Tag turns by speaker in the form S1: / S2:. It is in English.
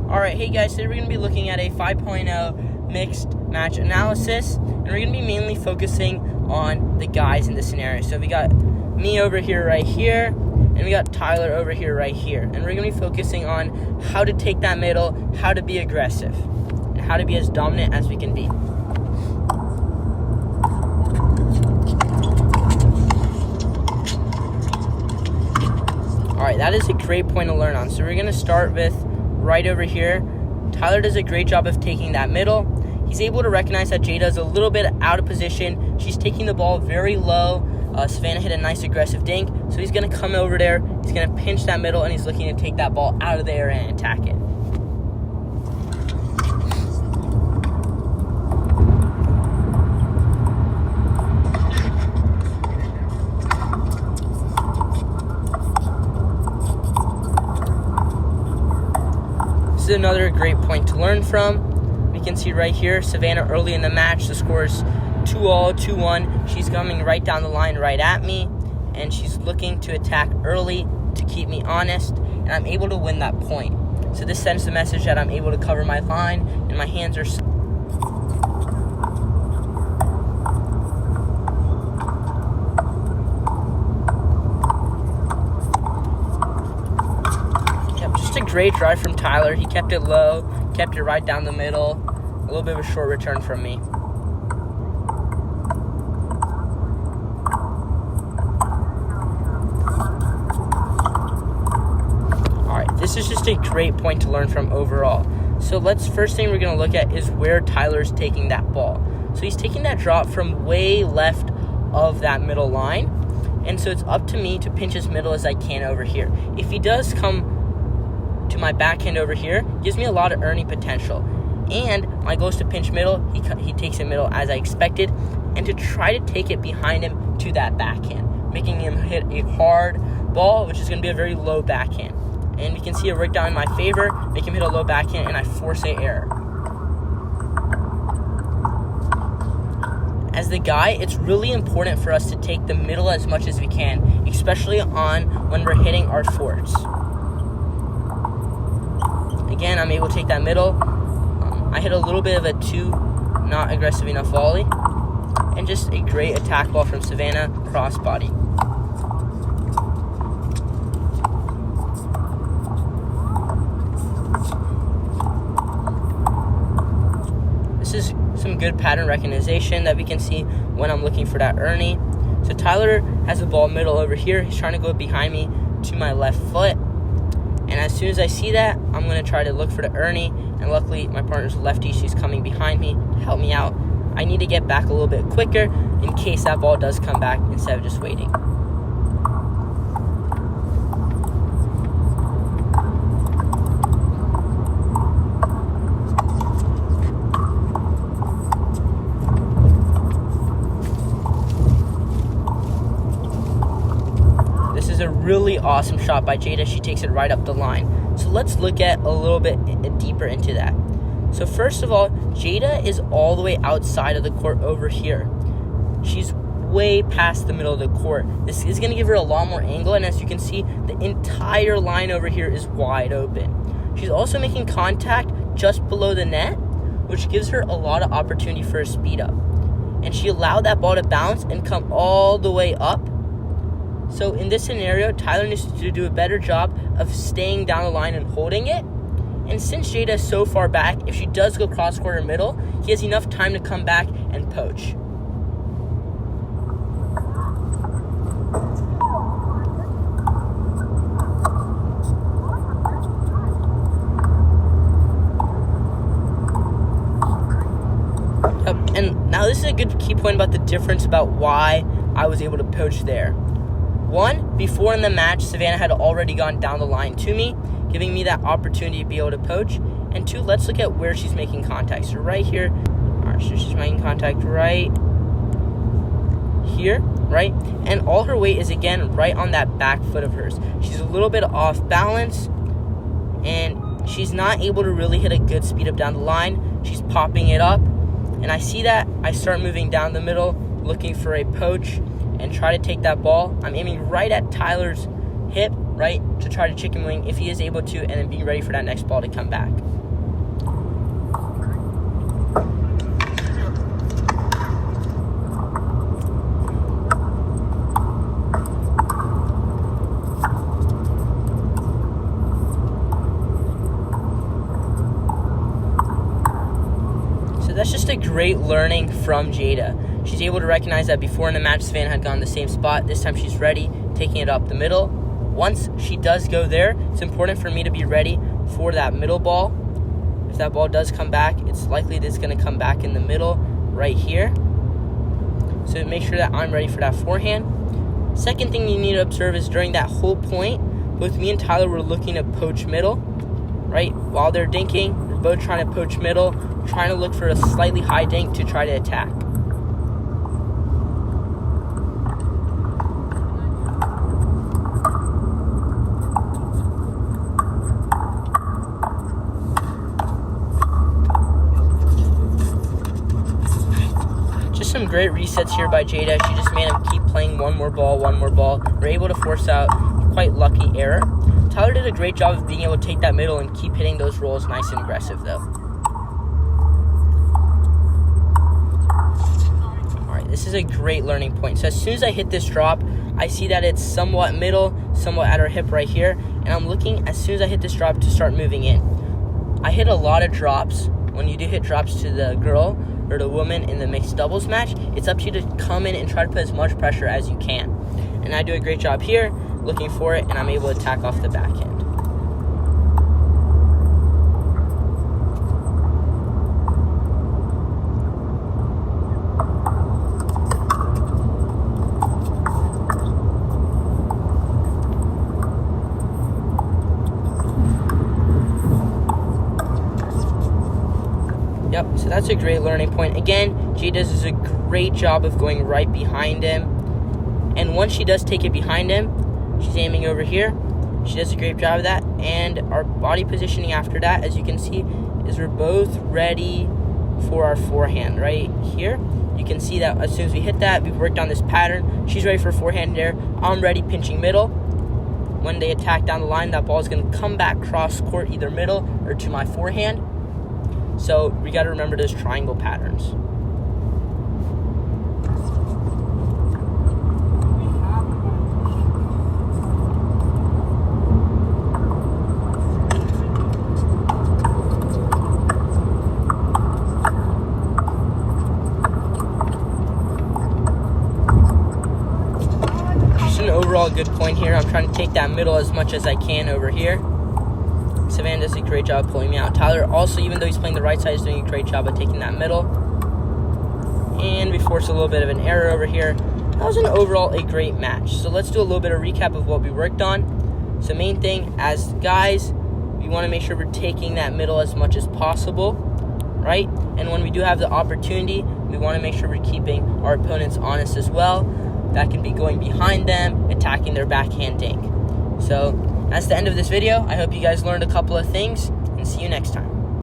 S1: Alright, hey guys, today we're going to be looking at a 5.0 mixed match analysis, and we're going to be mainly focusing on the guys in the scenario. So we got me over here right here, and we got Tyler over here right here. And we're going to be focusing on how to take that middle, how to be aggressive, and how to be as dominant as we can be. Alright, that is a great point to learn on. So we're going to start with right over here. Tyler does a great job of taking that middle. He's able to recognize that Jaeda is a little bit out of position. She's taking the ball very low. Savanah hit a nice aggressive dink, so he's going to come over there. He's going to pinch that middle, and he's looking to take that ball out of there and attack it. This is another great point to learn from. We can see right here, Savanah early in the match, the score is 2-all, 2-1. She's coming right down the line right at me, and she's looking to attack early to keep me honest, and I'm able to win that point. So this sends the message that I'm able to cover my line, and my hands are... Just a great drive from Tyler. He kept it low, kept it right down the middle. A little bit of a short return from me. Alright, this is just a great point to learn from overall. So first thing we're going to look at is where Tyler's taking that ball. So he's taking that drop from way left of that middle line. And so it's up to me to pinch as middle as I can over here. If he does come to my backhand over here, gives me a lot of earning potential. And my goal is to pinch middle. He takes it middle as I expected, and to try to take it behind him to that backhand, making him hit a hard ball, which is going to be a very low backhand. And we can see it work down in my favor, make him hit a low backhand, and I force an error. As the guy, it's really important for us to take the middle as much as we can, especially when we're hitting our forts. Again, I'm able to take that middle. I hit a little bit of a not aggressive enough volley. And just a great attack ball from Savanah, crossbody. This is some good pattern recognition that we can see when I'm looking for that Ernie. So Tyler has the ball middle over here. He's trying to go behind me to my left foot. And as soon as I see that, I'm going to try to look for the Ernie. And luckily, my partner's lefty. She's coming behind me to help me out. I need to get back a little bit quicker in case that ball does come back instead of just waiting. Is a really awesome shot by Jaeda. She takes it right up the line. So let's look at a little bit deeper into that. So first of all, Jaeda is all the way outside of the court over here. She's way past the middle of the court. This is going to give her a lot more angle, and as you can see, the entire line over here is wide open. She's also making contact just below the net, which gives her a lot of opportunity for a speed up. And she allowed that ball to bounce and come all the way up. So in this scenario, Tyler needs to do a better job of staying down the line and holding it. And since Jaeda is so far back, if she does go cross-court or middle, he has enough time to come back and poach. And now this is a good key point about the difference about why I was able to poach there. One, before in the match, Savanah had already gone down the line to me, giving me that opportunity to be able to poach. And two, let's look at where she's making contact. So right here, alright, so she's making contact right here, right? And all her weight is, again, right on that back foot of hers. She's a little bit off balance, and she's not able to really hit a good speed up down the line. She's popping it up, and I see that. I start moving down the middle, looking for a poach, and try to take that ball. I'm aiming right at Tyler's hip, right, to try to chicken wing if he is able to, and then being ready for that next ball to come back. That's just a great learning from Jaeda. She's able to recognize that before in the match, Savanah had gone the same spot. This time she's ready, taking it up the middle. Once she does go there, it's important for me to be ready for that middle ball. If that ball does come back, it's likely that it's going to come back in the middle right here. So make sure that I'm ready for that forehand. Second thing you need to observe is during that whole point, both me and Tyler were looking to poach middle, right? While they're dinking, we're both trying to poach middle, trying to look for a slightly high dink to try to attack. Just some great resets here by Jaeda. She just made him keep playing one more ball. We're able to force out a quite lucky error. Tyler did a great job of being able to take that middle and keep hitting those rolls nice and aggressive though. This is a great learning point. So as soon as I hit this drop, I see that it's somewhat middle, somewhat at her hip right here, and I'm looking as soon as I hit this drop to start moving in. I hit a lot of drops. When you do hit drops to the girl or the woman in the mixed doubles match, it's up to you to come in and try to put as much pressure as you can. And I do a great job here, looking for it, and I'm able to attack off the backhand. Yep, so that's a great learning point. Again, Jaeda does a great job of going right behind him. And once she does take it behind him, she's aiming over here. She does a great job of that. And our body positioning after that, as you can see, is we're both ready for our forehand right here. You can see that as soon as we hit that, we've worked on this pattern. She's ready for forehand there. I'm ready, pinching middle. When they attack down the line, that ball is going to come back cross court, either middle or to my forehand. So we got to remember those triangle patterns. Just an overall good point here. I'm trying to take that middle as much as I can over here. Savanah does a great job of pulling me out. Tyler also, even though he's playing the right side, is doing a great job of taking that middle. And we forced a little bit of an error over here. That was overall a great match. So let's do a little bit of recap of what we worked on. So main thing, as guys, we want to make sure we're taking that middle as much as possible, right? And when we do have the opportunity, we want to make sure we're keeping our opponents honest as well. That can be going behind them, attacking their backhand dink. So that's the end of this video. I hope you guys learned a couple of things, and see you next time.